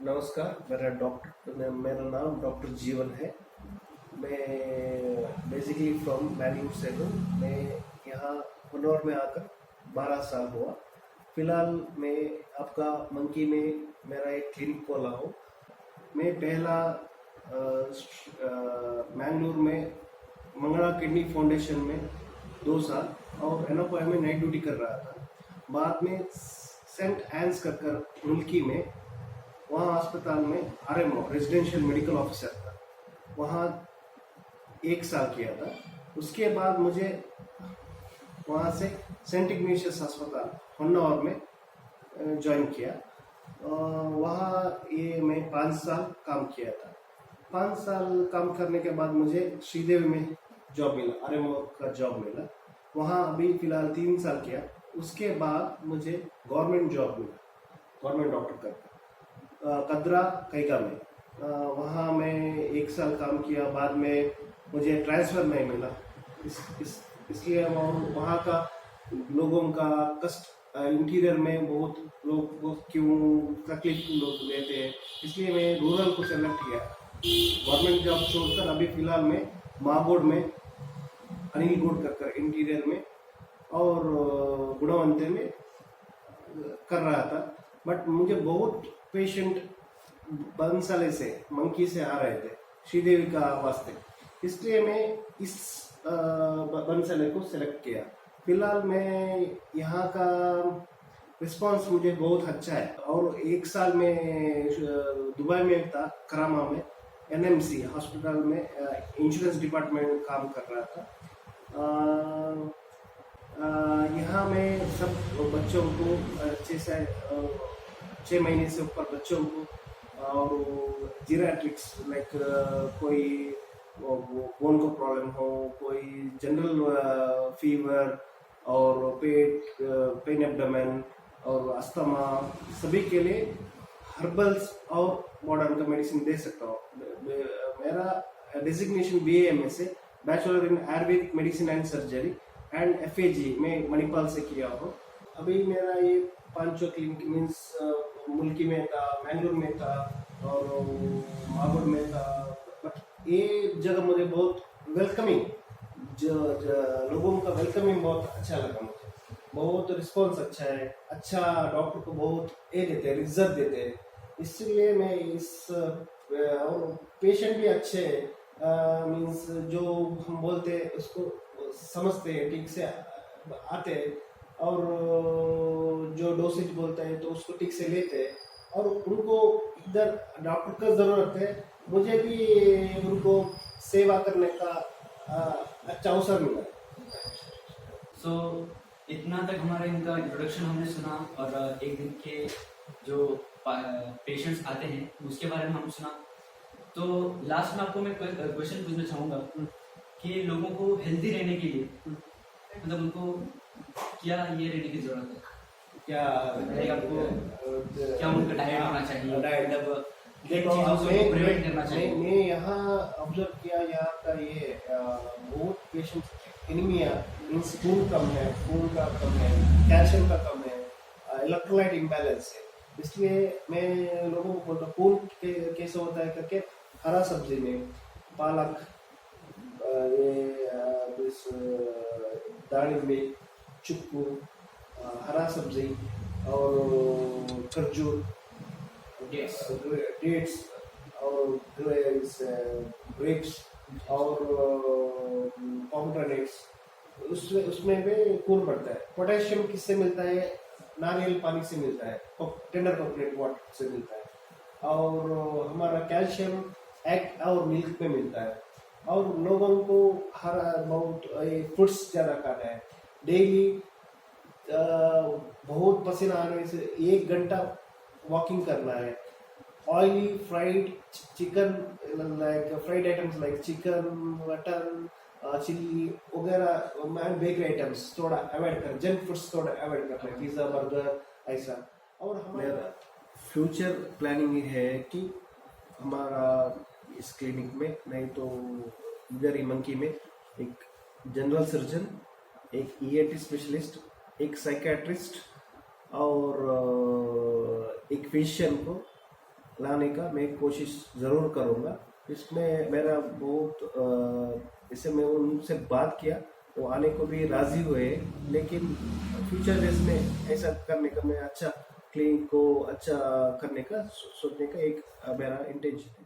नमस्कार। मेरा नाम डॉक्टर जीवन है। मैं बेसिकली फ्रॉम बैंगलोर से हूँ। मैं यहाँ हनौर में आकर 12 साल हुआ। फिलहाल मैं आपका मंकी में मेरा एक क्लिनिक खोला हूँ। मैं पहला मैंगलोर में मंगला किडनी फाउंडेशन में 2 साल और एनोपाया में नाइट ड्यूटी कर रहा था। बाद में सेंट एंस कर मुल्की में वहाँ अस्पताल में आरएमओ रेजिडेंशियल मेडिकल ऑफिसर था। वहाँ 1 साल किया था। उसके बाद मुझे वहाँ से सेंट इग्नेशियस अस्पताल हन्नौर में ज्वाइन किया। वहाँ ये मैं 5 साल काम किया था। 5 साल काम करने के बाद मुझे श्रीदेवी में जॉब मिला, आरएमओ का जॉब मिला। वहाँ अभी फिलहाल 3 साल किया। उसके बाद मुझे गवर्नमेंट जॉब मिला, गवर्नमेंट डॉक्टर का कदरा कैका में। वहाँ मैं 1 साल काम किया। बाद में मुझे ट्रांसफ़र नहीं मिला। इसलिए वहाँ का लोगों का कष्ट, इंटीरियर में बहुत लोग बहुत क्यों तकलीफ लोग लेते हैं, इसलिए मैं रूरल को सेलेक्ट किया। गवर्नमेंट जॉब छोड़कर अभी फ़िलहाल मैं मागोड में अनिल गोड कर इंटीरियर में और गुणवंते में कर रहा था। बट मुझे बहुत पेशेंट बंसाले से मंकी से आ रहे थे श्रीदेवी का वास्ते, इसलिए मैं इस बंसाले को सेलेक्ट किया। फिलहाल मैं यहाँ का रिस्पांस मुझे बहुत अच्छा है। और 1 साल में दुबई में था, करामा में एनएमसी हॉस्पिटल में इंश्योरेंस डिपार्टमेंट काम कर रहा था। यहाँ में सब बच्चों को अच्छे से 6 महीने से ऊपर बच्चों को और जीराट्रिक्स लाइक कोई बोन को प्रॉब्लम हो, कोई जनरल फीवर और पेन एब्डोमेन और अस्थमा, सभी के लिए हर्बल्स और मॉडर्न का मेडिसिन दे सकता हूँ। मेरा डेजिग्नेशन BAMS से bachelor in Ayurvedic medicine and surgery and FAG में मणिपाल से किया हूँ। अभी मेरा ये 5 क्लिनिक मीन्स मुल्की में था, मैंगलोर में था और मागोड में था। बट ये जगह मुझे बहुत वेलकमिंग, लोगों का वेलकमिंग बहुत अच्छा लगा मुझे। बहुत रिस्पॉन्स अच्छा है, अच्छा डॉक्टर को बहुत देते हैं, इज्जत देते हैं। इसलिए मैं इस पेशेंट भी अच्छे मीन्स जो हम बोलते हैं उसको समझते हैं, ठीक से आते हैं और जो डोसेज बोलते हैं तो उसको ठीक से लेते हैं। और उनको इधर डॉक्टर का ज़रूरत है, मुझे भी उनको सेवा करने का अच्छा अवसर मिला। सो इतना तक हमारा इनका इंट्रोडक्शन हमने सुना और एक दिन के जो पेशेंट्स आते हैं उसके बारे में हम सुना। तो लास्ट में आपको मैं क्वेश्चन पूछना चाहूँगा कि लोगों को हेल्दी रहने के लिए मतलब उनको क्या ये रहने की जरूरत है, क्या आपको क्या उनका डाइट होना चाहिए, मतलब प्रिवेंट करना चाहिए। मैं यहाँ ऑब्जर्व किया, यहाँ का ये बहुत पेशेंट एनीमिया मीन्स खून कम है, खून का कम है, कैल्शियम का कम है, इलेक्ट्रोलाइट इम्बैलेंस है। इसलिए मैं लोगों को बोलता हूँ खून कैसे होता है करके हरा सब्जी में पालक, दालिम्बे, चुक्कू, हरा सब्जी और खजूर, डेट्स और ग्रेप्स और पोमेग्रेनेट्स, उसमें भी खून बढ़ता है। पोटेशियम किससे मिलता है? नारियल पानी से मिलता है, टेंडर कोकोनट वाटर से मिलता है। और हमारा कैल्शियम एग और मिल्क में मिलता है। और लोगों को हरा बहुत फ्रूट्स ज़्यादा खाना है। डेली बहुत पसीना आने से 1 घंटा वॉकिंग करना है। Oily fried chicken like fried items like chicken, mutton, chilli वगैरह, बेकरी आइटम्स थोड़ा अवॉइड कर, जंक फूड्स थोड़ा अवॉइड करना है, पिज़्ज़ा, बर्गर ऐसा। और हमारा फ्यूचर प्लानिंग है कि हमारा इस क्लिनिक में नहीं तो इधर ही मंकी में एक जनरल सर्जन, एक ENT स्पेशलिस्ट, एक साइकेट्रिस्ट और एक फिजिशियन को लाने का मैं कोशिश ज़रूर करूँगा। इसमें मेरा बहुत इससे मैं उनसे बात किया, वो आने को भी राज़ी हुए, लेकिन फ्यूचर डेज में ऐसा करने का मैं अच्छा क्लिनिक को अच्छा करने का सोचने का एक मेरा इंटेंशन है।